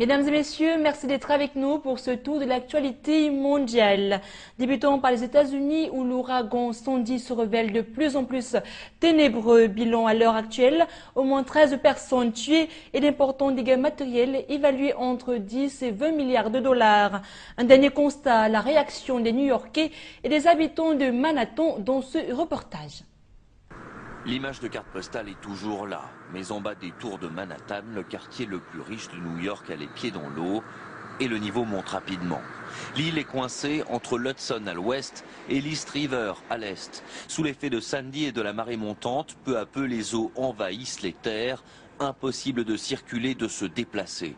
Mesdames et messieurs, merci d'être avec nous pour ce tour de l'actualité mondiale. Débutons par les États-Unis où l'ouragan Sandy se révèle de plus en plus ténébreux. Bilan à l'heure actuelle, au moins 13 personnes tuées et d'importants dégâts matériels évalués entre 10 et 20 milliards de dollars. Un dernier constat, la réaction des New-Yorkais et des habitants de Manhattan dans ce reportage. L'image de carte postale est toujours là, mais en bas des tours de Manhattan, le quartier le plus riche de New York a les pieds dans l'eau et le niveau monte rapidement. L'île est coincée entre l'Hudson à l'ouest et l'East River à l'est. Sous l'effet de Sandy et de la marée montante, peu à peu les eaux envahissent les terres, impossible de circuler, de se déplacer.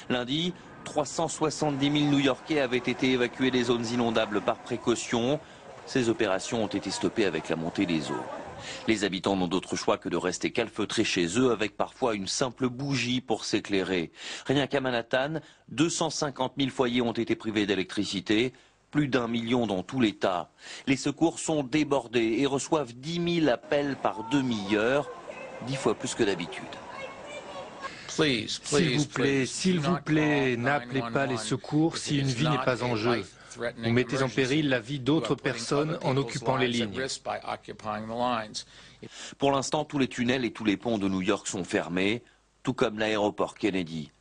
Lundi, 370 000 New-Yorkais avaient été évacués des zones inondables par précaution. Ces opérations ont été stoppées avec la montée des eaux. Les habitants n'ont d'autre choix que de rester calfeutrés chez eux avec parfois une simple bougie pour s'éclairer. Rien qu'à Manhattan, 250 000 foyers ont été privés d'électricité, plus d'1 million dans tout l'État. Les secours sont débordés et reçoivent 10 000 appels par demi-heure, 10 fois plus que d'habitude. S'il vous plaît, n'appelez pas les secours si une vie n'est pas en jeu. Vous mettez en péril la vie d'autres personnes en occupant les lignes. Pour l'instant, tous les tunnels et tous les ponts de New York sont fermés, tout comme l'aéroport Kennedy.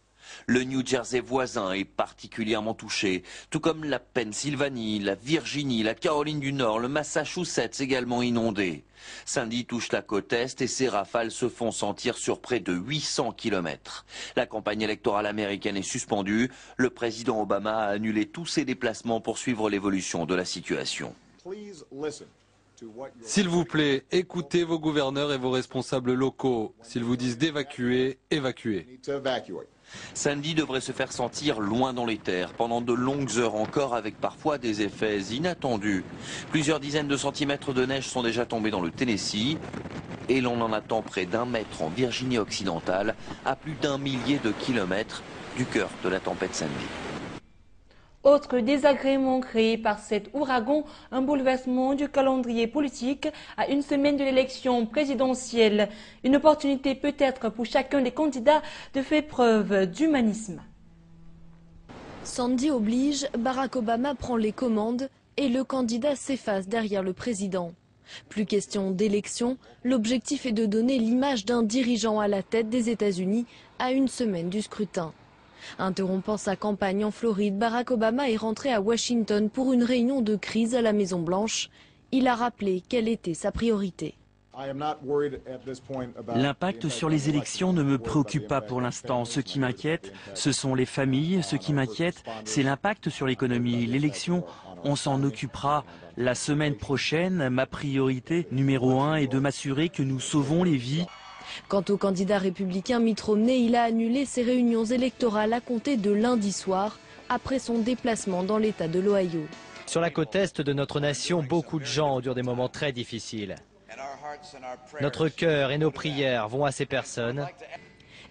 Le New Jersey voisin est particulièrement touché, tout comme la Pennsylvanie, la Virginie, la Caroline du Nord, le Massachusetts également inondés. Sandy touche la côte Est et ses rafales se font sentir sur près de 800 km. La campagne électorale américaine est suspendue. Le président Obama a annulé tous ses déplacements pour suivre l'évolution de la situation. S'il vous plaît, écoutez vos gouverneurs et vos responsables locaux. S'ils vous disent d'évacuer, évacuez. Sandy devrait se faire sentir loin dans les terres, pendant de longues heures encore, avec parfois des effets inattendus. Plusieurs dizaines de centimètres de neige sont déjà tombés dans le Tennessee, et l'on en attend près d'1 mètre en Virginie occidentale, à plus d'1 millier de kilomètres du cœur de la tempête Sandy. Autre désagrément créé par cet ouragan, un bouleversement du calendrier politique à une semaine de l'élection présidentielle. Une opportunité peut-être pour chacun des candidats de faire preuve d'humanisme. Sandy oblige, Barack Obama prend les commandes et le candidat s'efface derrière le président. Plus question d'élection, l'objectif est de donner l'image d'un dirigeant à la tête des États-Unis à une semaine du scrutin. Interrompant sa campagne en Floride, Barack Obama est rentré à Washington pour une réunion de crise à la Maison-Blanche. Il a rappelé quelle était sa priorité. L'impact sur les élections ne me préoccupe pas pour l'instant. Ce qui m'inquiète, ce sont les familles. Ce qui m'inquiète, c'est l'impact sur l'économie. L'élection, on s'en occupera la semaine prochaine. Ma priorité numéro 1 est de m'assurer que nous sauvons les vies. Quant au candidat républicain Mitt Romney, il a annulé ses réunions électorales à compter de lundi soir, après son déplacement dans l'État de l'Ohio. Sur la côte est de notre nation, beaucoup de gens endurent des moments très difficiles. Notre cœur et nos prières vont à ces personnes.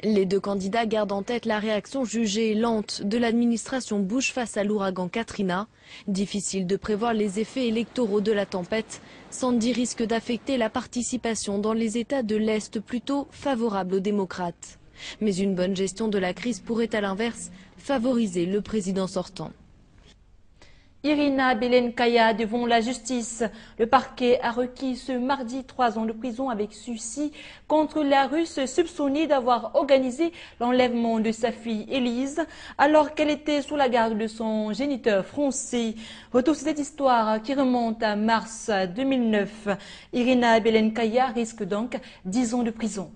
Les deux candidats gardent en tête la réaction jugée lente de l'administration Bush face à l'ouragan Katrina. Difficile de prévoir les effets électoraux de la tempête. Sandy risque d'affecter la participation dans les États de l'Est plutôt favorables aux démocrates. Mais une bonne gestion de la crise pourrait à l'inverse favoriser le président sortant. Irina Belenkaya devant la justice. Le parquet a requis ce mardi 3 ans de prison avec sursis contre la Russe soupçonnée d'avoir organisé l'enlèvement de sa fille Élise alors qu'elle était sous la garde de son géniteur français. Retour sur cette histoire qui remonte à mars 2009. Irina Belenkaya risque donc 10 ans de prison.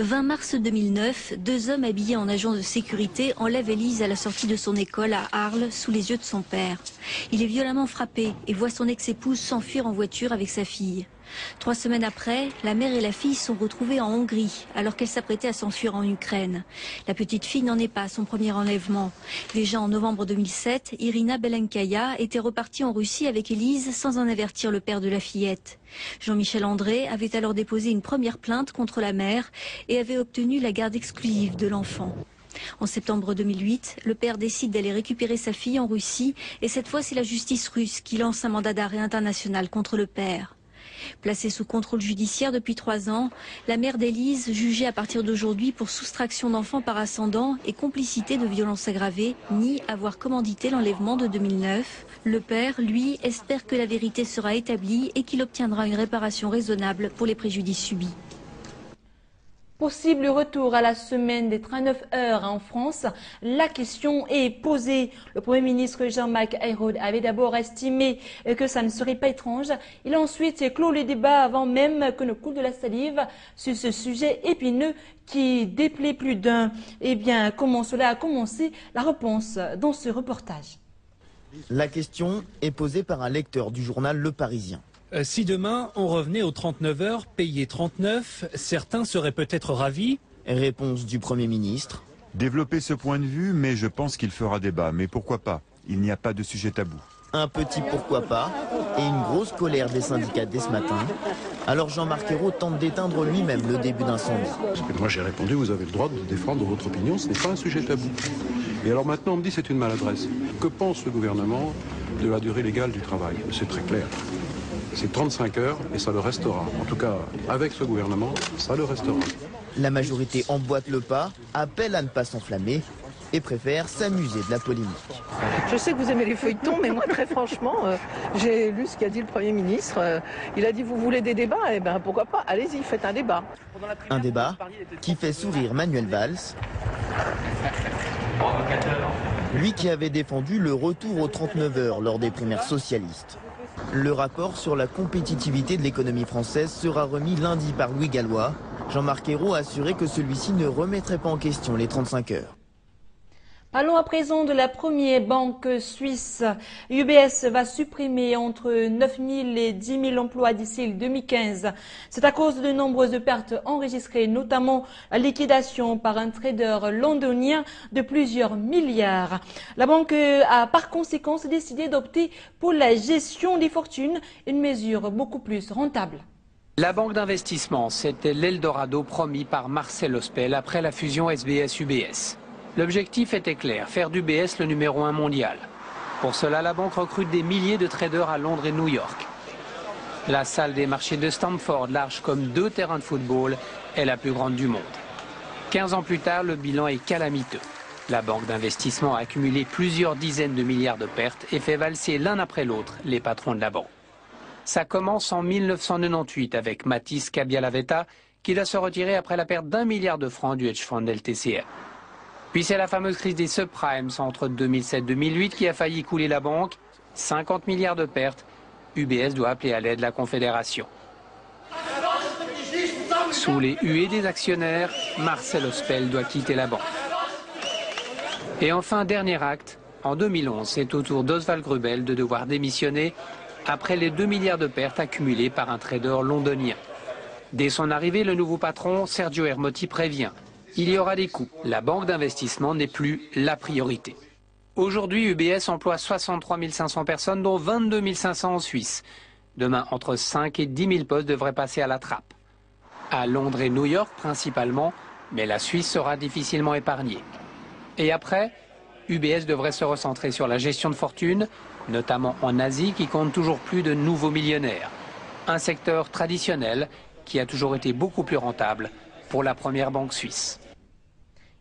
20 mars 2009, deux hommes habillés en agents de sécurité enlèvent Élise à la sortie de son école à Arles sous les yeux de son père. Il est violemment frappé et voit son ex-épouse s'enfuir en voiture avec sa fille. 3 semaines après, la mère et la fille sont retrouvées en Hongrie alors qu'elles s'apprêtaient à s'enfuir en Ukraine. La petite fille n'en est pas à son premier enlèvement. Déjà en novembre 2007, Irina Belenkaya était repartie en Russie avec Élise sans en avertir le père de la fillette. Jean-Michel André avait alors déposé une première plainte contre la mère et avait obtenu la garde exclusive de l'enfant. En septembre 2008, le père décide d'aller récupérer sa fille en Russie et cette fois c'est la justice russe qui lance un mandat d'arrêt international contre le père. Placée sous contrôle judiciaire depuis 3 ans, la mère d'Élise, jugée à partir d'aujourd'hui pour soustraction d'enfants par ascendant et complicité de violences aggravées, nie avoir commandité l'enlèvement de 2009. Le père, lui, espère que la vérité sera établie et qu'il obtiendra une réparation raisonnable pour les préjudices subis. Possible retour à la semaine des 39 heures en France, la question est posée. Le Premier ministre Jean-Marc Ayrault avait d'abord estimé que ça ne serait pas étrange. Il a ensuite clos les débats avant même que ne coule de la salive sur ce sujet épineux qui déplaît plus d'un. Eh bien, comment cela a commencé? La réponse dans ce reportage. La question est posée par un lecteur du journal Le Parisien. Si demain on revenait aux 39 heures, payées 39, certains seraient peut-être ravis. Réponse du Premier ministre. Développer ce point de vue, mais je pense qu'il fera débat. Mais pourquoi pas? Il n'y a pas de sujet tabou. Un petit pourquoi pas et une grosse colère des syndicats dès ce matin. Alors Jean-Marc Ayrault tente d'éteindre lui-même le début d'incendie. Moi j'ai répondu, vous avez le droit de défendre votre opinion, ce n'est pas un sujet tabou. Et alors maintenant on me dit c'est une maladresse. Que pense le gouvernement de la durée légale du travail? C'est très clair. C'est 35 heures et ça le restera. En tout cas, avec ce gouvernement, ça le restera. La majorité emboîte le pas, appelle à ne pas s'enflammer et préfère s'amuser de la polémique. Je sais que vous aimez les feuilletons, mais moi très franchement, j'ai lu ce qu'a dit le Premier ministre. Il a dit vous voulez des débats? Eh bien pourquoi pas, allez-y, faites un débat. Un débat qui fait sourire Manuel Valls. Lui qui avait défendu le retour aux 39 heures lors des primaires socialistes. Le rapport sur la compétitivité de l'économie française sera remis lundi par Louis Gallois. Jean-Marc Ayrault a assuré que celui-ci ne remettrait pas en question les 35 heures. Parlons à présent de la première banque suisse. UBS va supprimer entre 9 000 et 10 000 emplois d'ici 2015. C'est à cause de nombreuses pertes enregistrées, notamment la liquidation par un trader londonien de plusieurs milliards. La banque a par conséquent décidé d'opter pour la gestion des fortunes, une mesure beaucoup plus rentable. La banque d'investissement, c'était l'Eldorado promis par Marcel Ospel après la fusion SBS-UBS. L'objectif était clair, faire d'UBS le numéro 1 mondial. Pour cela, la banque recrute des milliers de traders à Londres et New York. La salle des marchés de Stamford, large comme 2 terrains de football, est la plus grande du monde. 15 ans plus tard, le bilan est calamiteux. La banque d'investissement a accumulé plusieurs dizaines de milliards de pertes et fait valser l'un après l'autre les patrons de la banque. Ça commence en 1998 avec Mathis Cabialavetta, qui doit se retirer après la perte d'1 milliard de francs du hedge fund LTCM. Puis c'est la fameuse crise des subprimes entre 2007-2008 qui a failli couler la banque. 50 milliards de pertes. UBS doit appeler à l'aide la Confédération. Sous les huées des actionnaires, Marcel Ospel doit quitter la banque. Et enfin, dernier acte, en 2011, c'est au tour d'Oswald Grubel de devoir démissionner après les 2 milliards de pertes accumulées par un trader londonien. Dès son arrivée, le nouveau patron, Sergio Ermotti, prévient. Il y aura des coûts. La banque d'investissement n'est plus la priorité. Aujourd'hui, UBS emploie 63 500 personnes, dont 22 500 en Suisse. Demain, entre 5 et 10 000 postes devraient passer à la trappe. À Londres et New York principalement, mais la Suisse sera difficilement épargnée. Et après, UBS devrait se recentrer sur la gestion de fortune, notamment en Asie, qui compte toujours plus de nouveaux millionnaires. Un secteur traditionnel qui a toujours été beaucoup plus rentable pour la première banque suisse.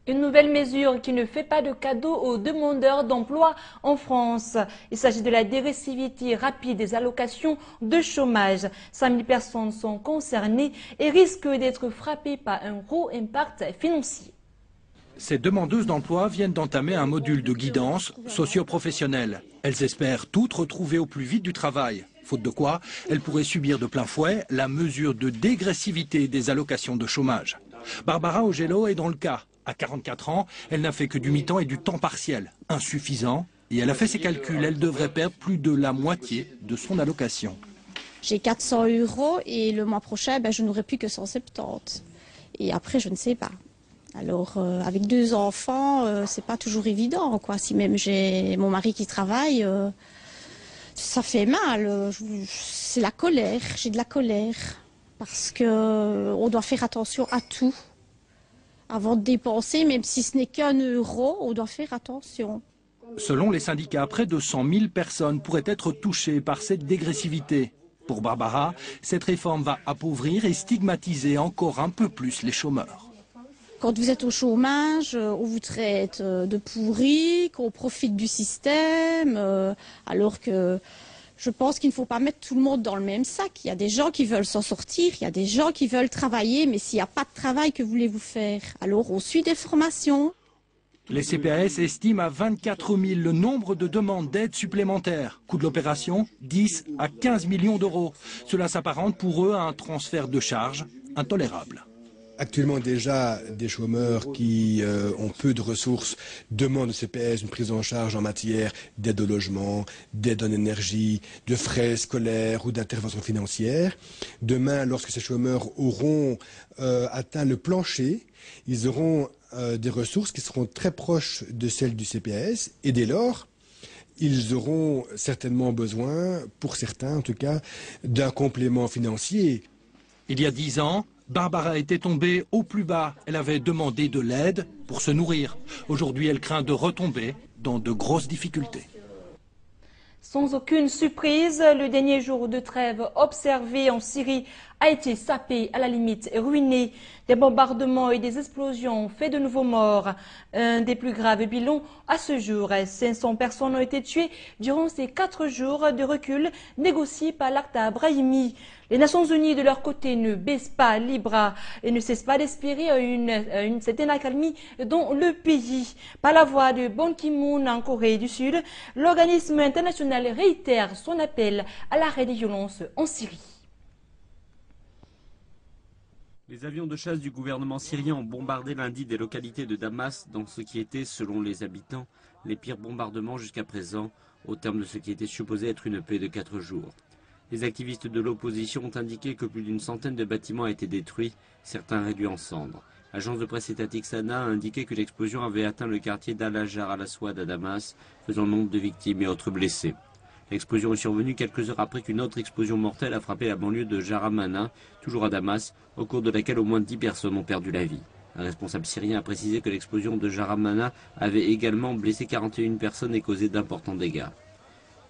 Une nouvelle mesure qui ne fait pas de cadeau aux demandeurs d'emploi en France. Il s'agit de la dégressivité rapide des allocations de chômage. 5 000 personnes sont concernées et risquent d'être frappées par un gros impact financier. Ces demandeuses d'emploi viennent d'entamer un module de guidance socio-professionnelle. Elles espèrent toutes retrouver au plus vite du travail. Faute de quoi, elles pourraient subir de plein fouet la mesure de dégressivité des allocations de chômage. Barbara Augello est dans le cas. À 44 ans, elle n'a fait que du mi-temps et du temps partiel. Insuffisant. Et elle a fait ses calculs. Elle devrait perdre plus de la moitié de son allocation. J'ai 400 € et le mois prochain, je n'aurai plus que 170. Et après, je ne sais pas. Alors, avec 2 enfants, c'est pas toujours évident, quoi. Si même j'ai mon mari qui travaille, ça fait mal. C'est la colère. J'ai de la colère parce que on doit faire attention à tout avant de dépenser, même si ce n'est qu'1 euro, on doit faire attention. Selon les syndicats, près de 100 000 personnes pourraient être touchées par cette dégressivité. Pour Barbara, cette réforme va appauvrir et stigmatiser encore un peu plus les chômeurs. Quand vous êtes au chômage, on vous traite de pourri, qu'on profite du système, alors que je pense qu'il ne faut pas mettre tout le monde dans le même sac. Il y a des gens qui veulent s'en sortir, il y a des gens qui veulent travailler, mais s'il n'y a pas de travail, que voulez-vous faire? Alors on suit des formations. Les CPAS estiment à 24 000 le nombre de demandes d'aide supplémentaires. Coût de l'opération, 10 à 15 millions d'euros. Cela s'apparente pour eux à un transfert de charges intolérable. Actuellement déjà, des chômeurs qui ont peu de ressources demandent au CPS une prise en charge en matière d'aide au logement, d'aide en énergie, de frais scolaires ou d'intervention financière. Demain, lorsque ces chômeurs auront atteint le plancher, ils auront des ressources qui seront très proches de celles du CPS et dès lors, ils auront certainement besoin, pour certains en tout cas, d'un complément financier. Il y a 10 ans, Barbara était tombée au plus bas. Elle avait demandé de l'aide pour se nourrir. Aujourd'hui, elle craint de retomber dans de grosses difficultés. Sans aucune surprise, le dernier jour de trêve observé en Syrie a été sapé, à la limite ruiné. Des bombardements et des explosions ont fait de nouveaux morts. Un des plus graves bilans à ce jour. 500 personnes ont été tuées durant ces 4 jours de recul négociés par Lakhdar Brahimi. Les Nations Unies, de leur côté, ne baissent pas les bras et ne cessent pas d'espérer une certaine accalmie dans le pays. Par la voix de Ban Ki-moon en Corée du Sud, l'organisme international réitère son appel à l'arrêt des violences en Syrie. Les avions de chasse du gouvernement syrien ont bombardé lundi des localités de Damas dans ce qui était, selon les habitants, les pires bombardements jusqu'à présent, au terme de ce qui était supposé être une paix de 4 jours. Les activistes de l'opposition ont indiqué que plus d'une centaine de bâtiments a été détruits, certains réduits en cendres. L'agence de presse étatique Sana a indiqué que l'explosion avait atteint le quartier d'Al-Hajar al-Aswad à Damas, faisant nombre de victimes et autres blessés. L'explosion est survenue quelques heures après qu'une autre explosion mortelle a frappé la banlieue de Jaramana, toujours à Damas, au cours de laquelle au moins 10 personnes ont perdu la vie. Un responsable syrien a précisé que l'explosion de Jaramana avait également blessé 41 personnes et causé d'importants dégâts.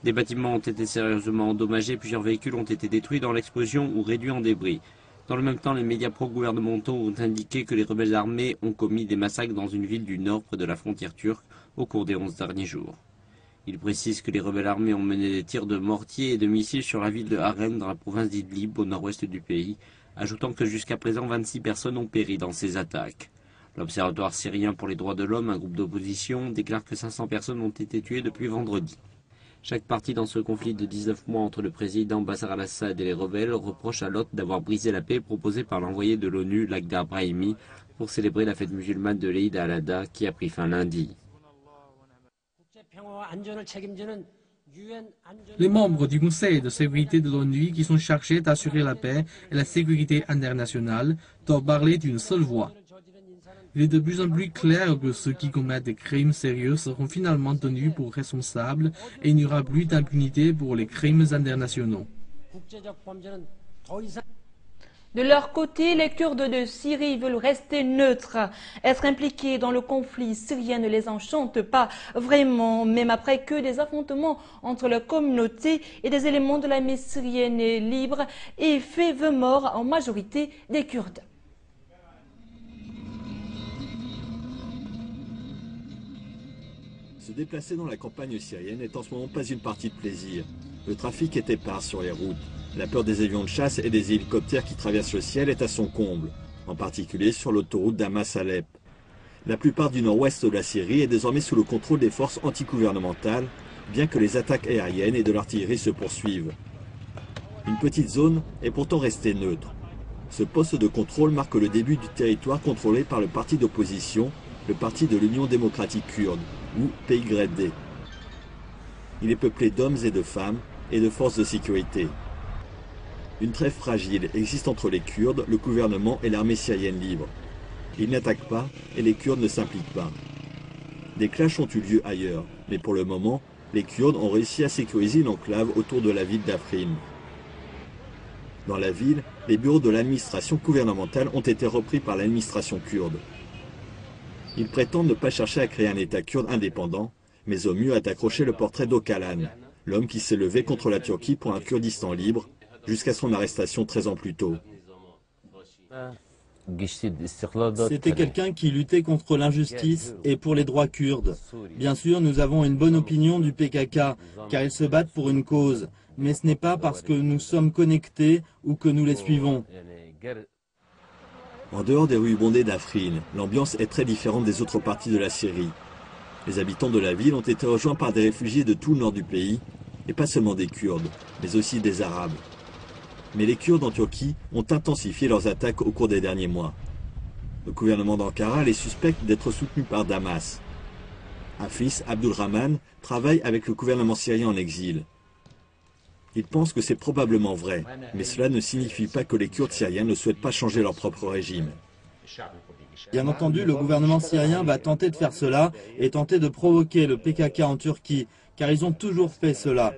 Des bâtiments ont été sérieusement endommagés, plusieurs véhicules ont été détruits dans l'explosion ou réduits en débris. Dans le même temps, les médias pro-gouvernementaux ont indiqué que les rebelles armés ont commis des massacres dans une ville du nord près de la frontière turque au cours des 11 derniers jours. Ils précisent que les rebelles armés ont mené des tirs de mortiers et de missiles sur la ville de Harem dans la province d'Idlib au nord-ouest du pays, ajoutant que jusqu'à présent 26 personnes ont péri dans ces attaques. L'Observatoire syrien pour les droits de l'homme, un groupe d'opposition, déclare que 500 personnes ont été tuées depuis vendredi. Chaque partie dans ce conflit de 19 mois entre le président Bachar al-Assad et les rebelles reproche à l'autre d'avoir brisé la paix proposée par l'envoyé de l'ONU, Lakhdar Brahimi, pour célébrer la fête musulmane de l'Eid al-Adha qui a pris fin lundi. Les membres du Conseil de sécurité de l'ONU qui sont chargés d'assurer la paix et la sécurité internationale doivent parler d'une seule voix. Il est de plus en plus clair que ceux qui commettent des crimes sérieux seront finalement tenus pour responsables et il n'y aura plus d'impunité pour les crimes internationaux. De leur côté, les Kurdes de Syrie veulent rester neutres. Être impliqués dans le conflit syrien ne les enchante pas vraiment, même après que des affrontements entre la communauté et des éléments de l'armée syrienne libre aient fait 20 morts, en majorité des Kurdes. Se déplacer dans la campagne syrienne n'est en ce moment pas une partie de plaisir. Le trafic est épars sur les routes. La peur des avions de chasse et des hélicoptères qui traversent le ciel est à son comble, en particulier sur l'autoroute Damas-Alep. La plupart du nord-ouest de la Syrie est désormais sous le contrôle des forces antigouvernementales, bien que les attaques aériennes et de l'artillerie se poursuivent. Une petite zone est pourtant restée neutre. Ce poste de contrôle marque le début du territoire contrôlé par le parti d'opposition, le Parti de l'Union démocratique kurde, ou PYD. Il est peuplé d'hommes et de femmes et de forces de sécurité. Une trêve fragile existe entre les Kurdes, le gouvernement et l'armée syrienne libre. Ils n'attaquent pas et les Kurdes ne s'impliquent pas. Des clashs ont eu lieu ailleurs, mais pour le moment, les Kurdes ont réussi à sécuriser une enclave autour de la ville d'Afrin. Dans la ville, les bureaux de l'administration gouvernementale ont été repris par l'administration kurde. Ils prétendent ne pas chercher à créer un État kurde indépendant, mais au mieux à accrocher le portrait d'Öcalan, l'homme qui s'est levé contre la Turquie pour un Kurdistan libre, jusqu'à son arrestation 13 ans plus tôt. C'était quelqu'un qui luttait contre l'injustice et pour les droits kurdes. Bien sûr, nous avons une bonne opinion du PKK, car ils se battent pour une cause. Mais ce n'est pas parce que nous sommes connectés ou que nous les suivons. En dehors des rues bondées d'Afrin, l'ambiance est très différente des autres parties de la Syrie. Les habitants de la ville ont été rejoints par des réfugiés de tout le nord du pays, et pas seulement des Kurdes, mais aussi des Arabes. Mais les Kurdes en Turquie ont intensifié leurs attaques au cours des derniers mois. Le gouvernement d'Ankara les suspecte d'être soutenus par Damas. Un fils, Abdulrahman, travaille avec le gouvernement syrien en exil. Il pense que c'est probablement vrai, mais cela ne signifie pas que les Kurdes syriens ne souhaitent pas changer leur propre régime. Bien entendu, le gouvernement syrien va tenter de faire cela et tenter de provoquer le PKK en Turquie, car ils ont toujours fait cela.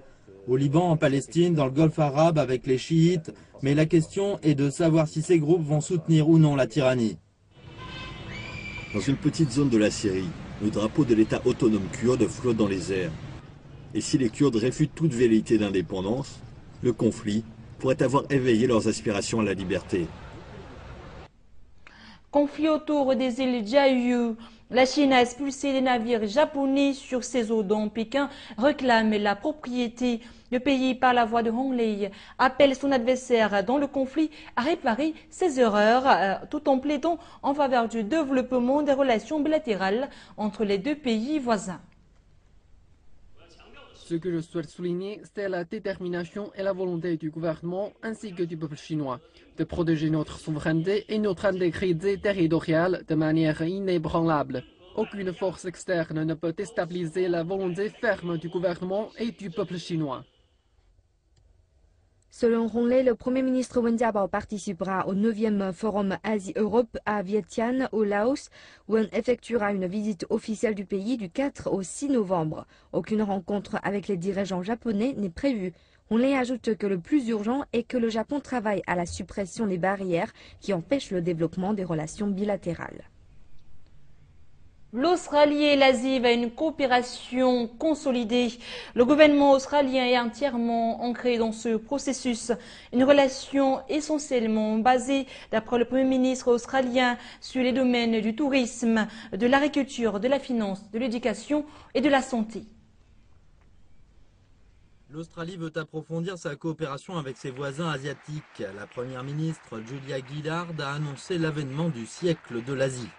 Au Liban, en Palestine, dans le Golfe arabe avec les chiites, mais la question est de savoir si ces groupes vont soutenir ou non la tyrannie. Dans une petite zone de la Syrie, le drapeau de l'État autonome kurde flotte dans les airs. Et si les Kurdes réfutent toute velléité d'indépendance, le conflit pourrait avoir éveillé leurs aspirations à la liberté. Conflit autour des îles Diaoyu. La Chine a expulsé des navires japonais sur ses eaux dont Pékin réclame la propriété. Le pays, par la voix de Hong Lei, appelle son adversaire dans le conflit à réparer ses erreurs, tout en plaidant en faveur du développement des relations bilatérales entre les deux pays voisins. Ce que je souhaite souligner, c'est la détermination et la volonté du gouvernement ainsi que du peuple chinois de protéger notre souveraineté et notre intégrité territoriale de manière inébranlable. Aucune force externe ne peut déstabiliser la volonté ferme du gouvernement et du peuple chinois. Selon Hong Lei, le Premier ministre Wen Jiabao participera au 9e Forum Asie-Europe à Vientiane, au Laos, où il effectuera une visite officielle du pays du 4 au 6 novembre. Aucune rencontre avec les dirigeants japonais n'est prévue. Hong Lei ajoute que le plus urgent est que le Japon travaille à la suppression des barrières qui empêchent le développement des relations bilatérales. L'Australie et l'Asie vers une coopération consolidée. Le gouvernement australien est entièrement ancré dans ce processus. Une relation essentiellement basée, d'après le Premier ministre australien, sur les domaines du tourisme, de l'agriculture, de la finance, de l'éducation et de la santé. L'Australie veut approfondir sa coopération avec ses voisins asiatiques. La première ministre Julia Gillard a annoncé l'avènement du siècle de l'Asie.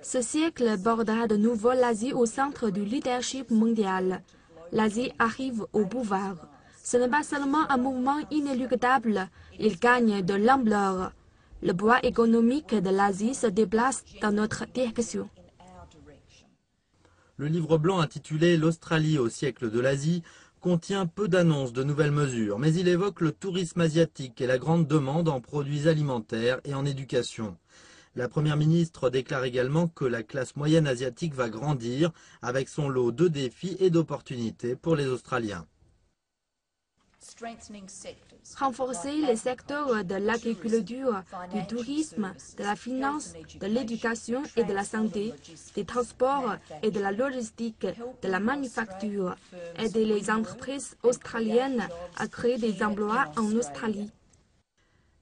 Ce siècle bordera de nouveau l'Asie au centre du leadership mondial. L'Asie arrive au pouvoir. Ce n'est pas seulement un mouvement inéluctable, il gagne de l'ampleur. Le poids économique de l'Asie se déplace dans notre direction. Le livre blanc intitulé « L'Australie au siècle de l'Asie » contient peu d'annonces de nouvelles mesures, mais il évoque le tourisme asiatique et la grande demande en produits alimentaires et en éducation. La première ministre déclare également que la classe moyenne asiatique va grandir avec son lot de défis et d'opportunités pour les Australiens. Renforcer les secteurs de l'agriculture, du tourisme, de la finance, de l'éducation et de la santé, des transports et de la logistique, de la manufacture, aider les entreprises australiennes à créer des emplois en Australie.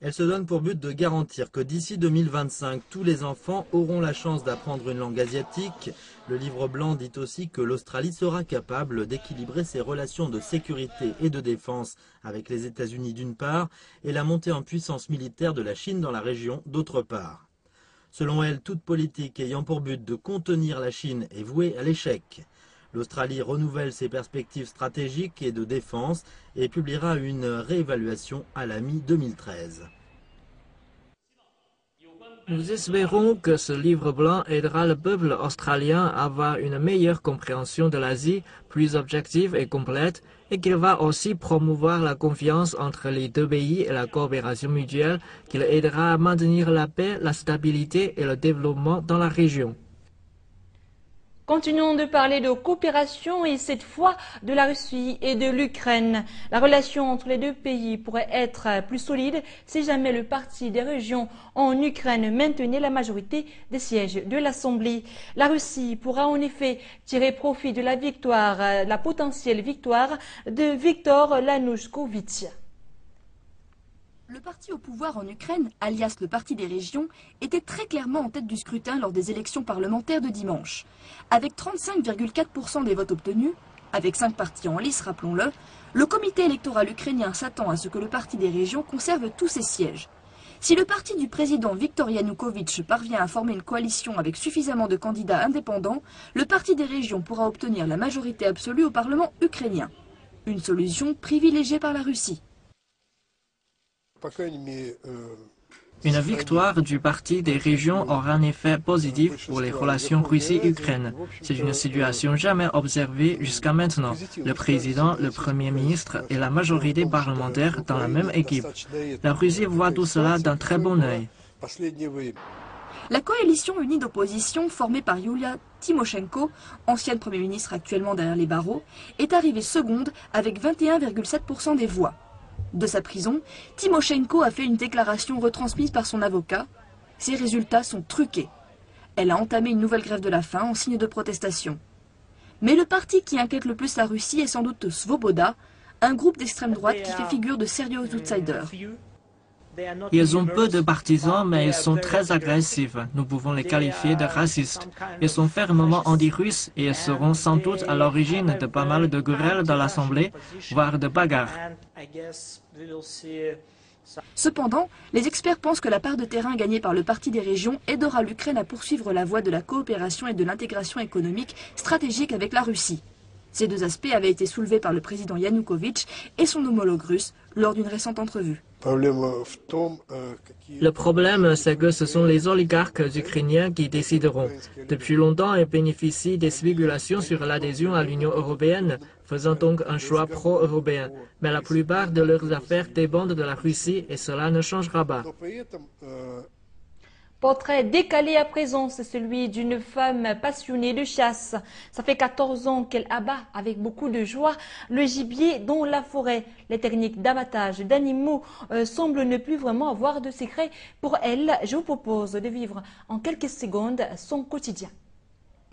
Elle se donne pour but de garantir que d'ici 2025, tous les enfants auront la chance d'apprendre une langue asiatique. Le livre blanc dit aussi que l'Australie sera capable d'équilibrer ses relations de sécurité et de défense avec les États-Unis d'une part et la montée en puissance militaire de la Chine dans la région d'autre part. Selon elle, toute politique ayant pour but de contenir la Chine est vouée à l'échec. L'Australie renouvelle ses perspectives stratégiques et de défense et publiera une réévaluation à la mi-2013. Nous espérons que ce livre blanc aidera le peuple australien à avoir une meilleure compréhension de l'Asie, plus objective et complète, et qu'il va aussi promouvoir la confiance entre les deux pays et la coopération mutuelle, qu'il aidera à maintenir la paix, la stabilité et le développement dans la région. Continuons de parler de coopération et cette fois de la Russie et de l'Ukraine. La relation entre les deux pays pourrait être plus solide si jamais le Parti des régions en Ukraine maintenait la majorité des sièges de l'Assemblée. La Russie pourra en effet tirer profit de la victoire, la potentielle victoire de Viktor Yanukovych. Le parti au pouvoir en Ukraine, alias le Parti des régions, était très clairement en tête du scrutin lors des élections parlementaires de dimanche. Avec 35,4% des votes obtenus, avec 5 partis en lice, rappelons-le, le comité électoral ukrainien s'attend à ce que le Parti des régions conserve tous ses sièges. Si le parti du président Viktor Yanukovych parvient à former une coalition avec suffisamment de candidats indépendants, le Parti des régions pourra obtenir la majorité absolue au Parlement ukrainien. Une solution privilégiée par la Russie. Une victoire du Parti des régions aura un effet positif pour les relations Russie-Ukraine. C'est une situation jamais observée jusqu'à maintenant. Le président, le premier ministre et la majorité parlementaire dans la même équipe. La Russie voit tout cela d'un très bon œil. La coalition unie d'opposition formée par Yulia Tymoshenko, ancienne Premier ministre actuellement derrière les barreaux, est arrivée seconde avec 21,7% des voix. De sa prison, Tymoshenko a fait une déclaration retransmise par son avocat. Ses résultats sont truqués. Elle a entamé une nouvelle grève de la faim en signe de protestation. Mais le parti qui inquiète le plus la Russie est sans doute Svoboda, un groupe d'extrême droite qui fait figure de sérieux outsiders. Ils ont peu de partisans, mais ils sont très agressifs. Nous pouvons les qualifier de racistes. Ils sont fermement anti-russes et ils seront sans doute à l'origine de pas mal de querelles dans l'Assemblée, voire de bagarres. Cependant, les experts pensent que la part de terrain gagnée par le Parti des régions aidera l'Ukraine à poursuivre la voie de la coopération et de l'intégration économique stratégique avec la Russie. Ces deux aspects avaient été soulevés par le président Yanukovych et son homologue russe lors d'une récente entrevue. Le problème, c'est que ce sont les oligarques ukrainiens qui décideront. Depuis longtemps, ils bénéficient des spéculations sur l'adhésion à l'Union européenne, faisant donc un choix pro-européen. Mais la plupart de leurs affaires dépendent de la Russie et cela ne changera pas. Portrait décalé à présent, c'est celui d'une femme passionnée de chasse. Ça fait 14 ans qu'elle abat avec beaucoup de joie le gibier dans la forêt. Les techniques d'abattage d'animaux semblent ne plus vraiment avoir de secret. Pour elle, je vous propose de vivre en quelques secondes son quotidien.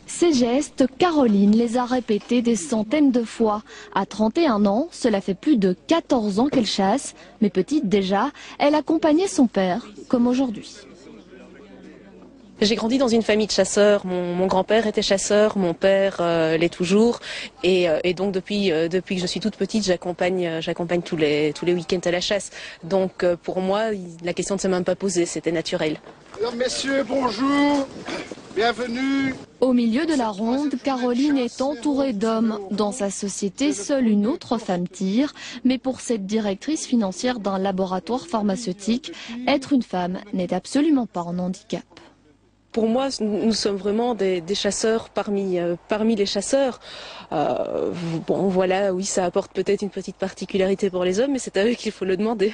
Ces gestes, Caroline les a répétés des centaines de fois. À 31 ans, cela fait plus de 14 ans qu'elle chasse. Mais petite déjà, elle accompagnait son père, comme aujourd'hui. J'ai grandi dans une famille de chasseurs. Mon grand-père était chasseur, mon père l'est toujours. Et donc depuis que je suis toute petite, j'accompagne tous les week-ends à la chasse. Donc pour moi, la question ne s'est même pas posée, c'était naturel. Mesdames, messieurs, bonjour, bienvenue. Au milieu de la ronde, Caroline est entourée d'hommes. Dans sa société, seule une autre femme tire. Mais pour cette directrice financière d'un laboratoire pharmaceutique, être une femme n'est absolument pas un handicap. Pour moi, nous sommes vraiment des chasseurs parmi les chasseurs. Bon, voilà, oui, ça apporte peut-être une petite particularité pour les hommes, mais c'est à eux qu'il faut le demander.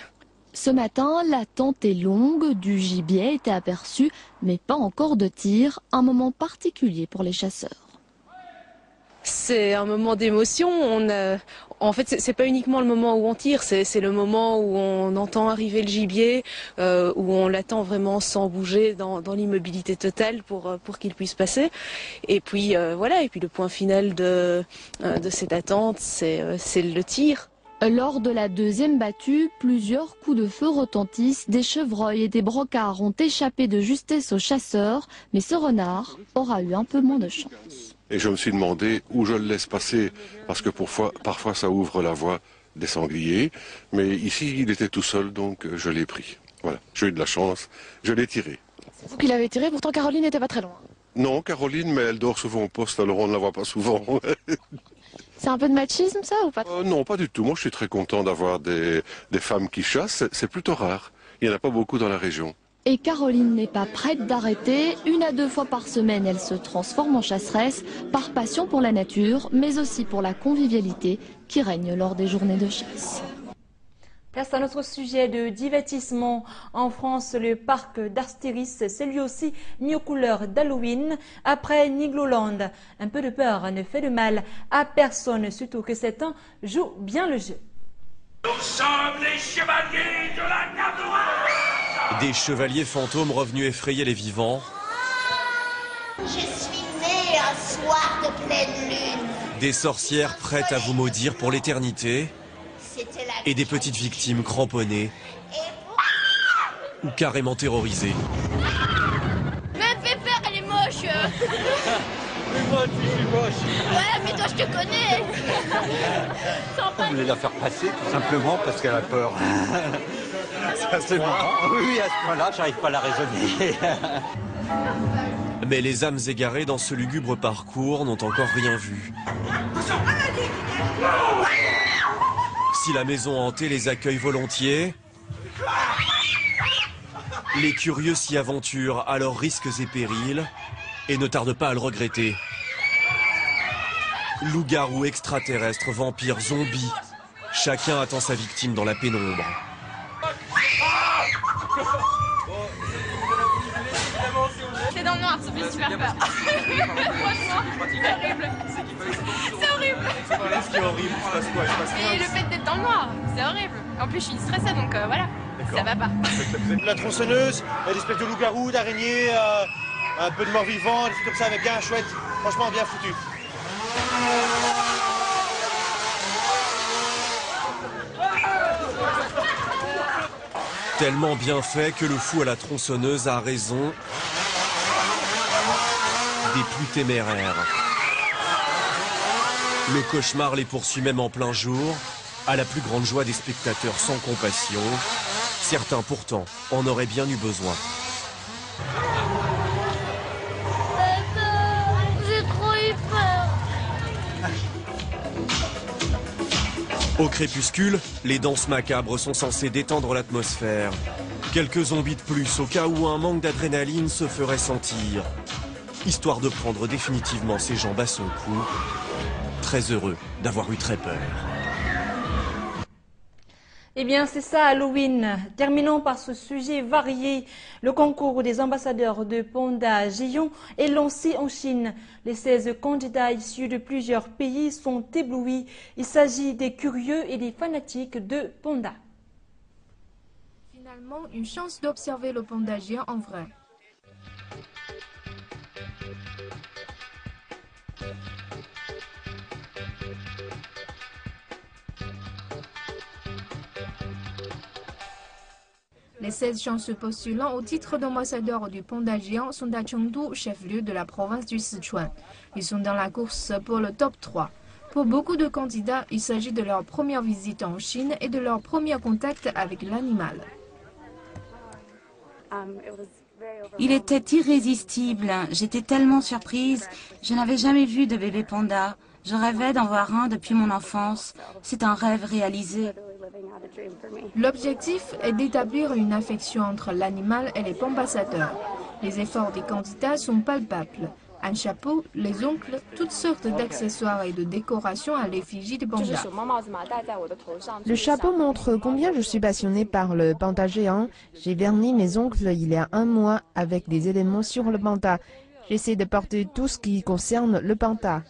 Ce matin, l'attente est longue, du gibier était aperçu, mais pas encore de tir, un moment particulier pour les chasseurs. C'est un moment d'émotion. En fait, c'est pas uniquement le moment où on tire, c'est le moment où on entend arriver le gibier, où on l'attend vraiment sans bouger, dans l'immobilité totale pour qu'il puisse passer. Et puis voilà. Et puis le point final de cette attente, c'est le tir. Lors de la deuxième battue, plusieurs coups de feu retentissent, des chevreuils et des brocards ont échappé de justesse aux chasseurs, mais ce renard aura eu un peu moins de chance. Et je me suis demandé où je le laisse passer, parce que parfois ça ouvre la voie des sangliers. Mais ici, il était tout seul, donc je l'ai pris. Voilà, j'ai eu de la chance, je l'ai tiré. C'est vous qui l'avez tiré, pourtant Caroline n'était pas très loin. Non, Caroline, mais elle dort souvent au poste, alors on ne la voit pas souvent. C'est un peu de machisme ça ou pas? Non, pas du tout. Moi, je suis très content d'avoir des femmes qui chassent. C'est plutôt rare. Il n'y en a pas beaucoup dans la région. Et Caroline n'est pas prête d'arrêter. 1 à 2 fois par semaine, elle se transforme en chasseresse, par passion pour la nature, mais aussi pour la convivialité qui règne lors des journées de chasse. Place à notre sujet de divertissement. En France, le parc d'Astérix s'est lui aussi mis aux couleurs d'Halloween après Nigloland. Un peu de peur ne fait de mal à personne, surtout que certains jouent bien le jeu. Nous sommes les chevaliers de la Garde noire. Des chevaliers fantômes revenus effrayer les vivants. Je suis né un soir de pleine lune. Des sorcières prêtes à vous maudire pour l'éternité. Et des petites victimes cramponnées ou carrément terrorisées. Mais elle fait peur, elle est moche. Mais moi, tu suis moche. Ouais, mais toi, je te connais. On voulait la faire passer tout simplement parce qu'elle a peur. C'est marrant. Oui, à ce point-là, j'arrive pas à la raisonner. Mais les âmes égarées dans ce lugubre parcours n'ont encore rien vu. Si la maison hantée les accueille volontiers, les curieux s'y aventurent à leurs risques et périls et ne tardent pas à le regretter. Loups-garous, extraterrestres, vampires, zombies, chacun attend sa victime dans la pénombre. C'est dans le noir, ça fait super peur. Franchement, c'est horrible. C'est horrible. Qu'est-ce qui est horrible? Il se passe quoi? Et le fait d'être dans le noir, c'est horrible. En plus, je suis stressée, donc voilà, ça va pas. La tronçonneuse, des espèces de loups-garous, d'araignées, un peu de morts-vivants, des trucs comme ça, avec bien chouette. Franchement, bien foutu. Tellement bien fait que le fou à la tronçonneuse a raison des plus téméraires. Le cauchemar les poursuit même en plein jour, à la plus grande joie des spectateurs sans compassion. Certains pourtant en auraient bien eu besoin. J'ai trop eu peur. Au crépuscule, les danses macabres sont censées détendre l'atmosphère. Quelques zombies de plus au cas où un manque d'adrénaline se ferait sentir. Histoire de prendre définitivement ses jambes à son cou. Très heureux d'avoir eu très peur. Eh bien, c'est ça, Halloween. Terminons par ce sujet varié. Le concours des ambassadeurs de pandas géants est lancé en Chine. Les 16 candidats issus de plusieurs pays sont éblouis. Il s'agit des curieux et des fanatiques de pandas. Finalement, une chance d'observer le panda géant en vrai. Les 16 chanceux postulant au titre d'ambassadeur du panda géant sont à Chengdu, chef-lieu de la province du Sichuan. Ils sont dans la course pour le top 3. Pour beaucoup de candidats, il s'agit de leur première visite en Chine et de leur premier contact avec l'animal. Il était irrésistible. J'étais tellement surprise. Je n'avais jamais vu de bébé panda. Je rêvais d'en voir un depuis mon enfance. C'est un rêve réalisé. L'objectif est d'établir une affection entre l'animal et les ambassadeurs. Les efforts des candidats sont palpables. Un chapeau, les ongles, toutes sortes d'accessoires et de décorations à l'effigie des pandas. Le chapeau montre combien je suis passionnée par le panda géant. J'ai verni mes ongles il y a 1 mois avec des éléments sur le panda. J'essaie de porter tout ce qui concerne le panda.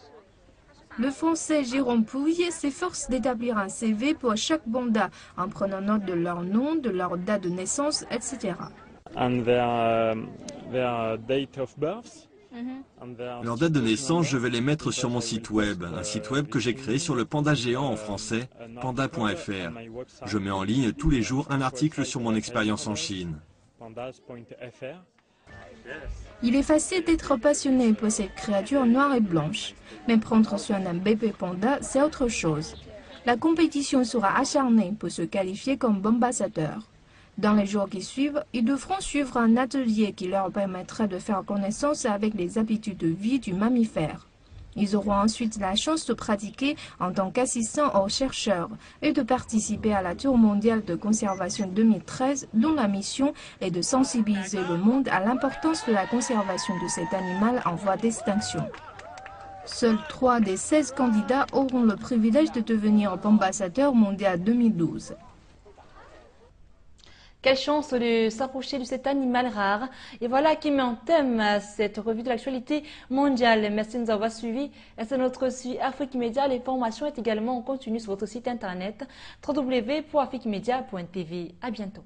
Le Français Jérôme Pouille s'efforce d'établir un CV pour chaque panda en prenant note de leur nom, de leur date de naissance, etc. Leur date de naissance, je vais les mettre sur mon site web, un site web que j'ai créé sur le panda géant en français, panda.fr. Je mets en ligne tous les jours un article sur mon expérience en Chine. Il est facile d'être passionné pour cette créature noire et blanche, mais prendre soin d'un bébé panda, c'est autre chose. La compétition sera acharnée pour se qualifier comme ambassadeur. Dans les jours qui suivent, ils devront suivre un atelier qui leur permettra de faire connaissance avec les habitudes de vie du mammifère. Ils auront ensuite la chance de pratiquer en tant qu'assistants aux chercheurs et de participer à la Tour mondiale de conservation 2013 dont la mission est de sensibiliser le monde à l'importance de la conservation de cet animal en voie d'extinction. Seuls 3 des 16 candidats auront le privilège de devenir ambassadeur mondial 2012. Quelle chance de s'approcher de cet animal rare. Et voilà qui met en thème cette revue de l'actualité mondiale. Merci de nous avoir suivis. Et c'est notre suivi Afrique Média. L'information est également en continu sur votre site internet www.afriquemedia.tv. À bientôt.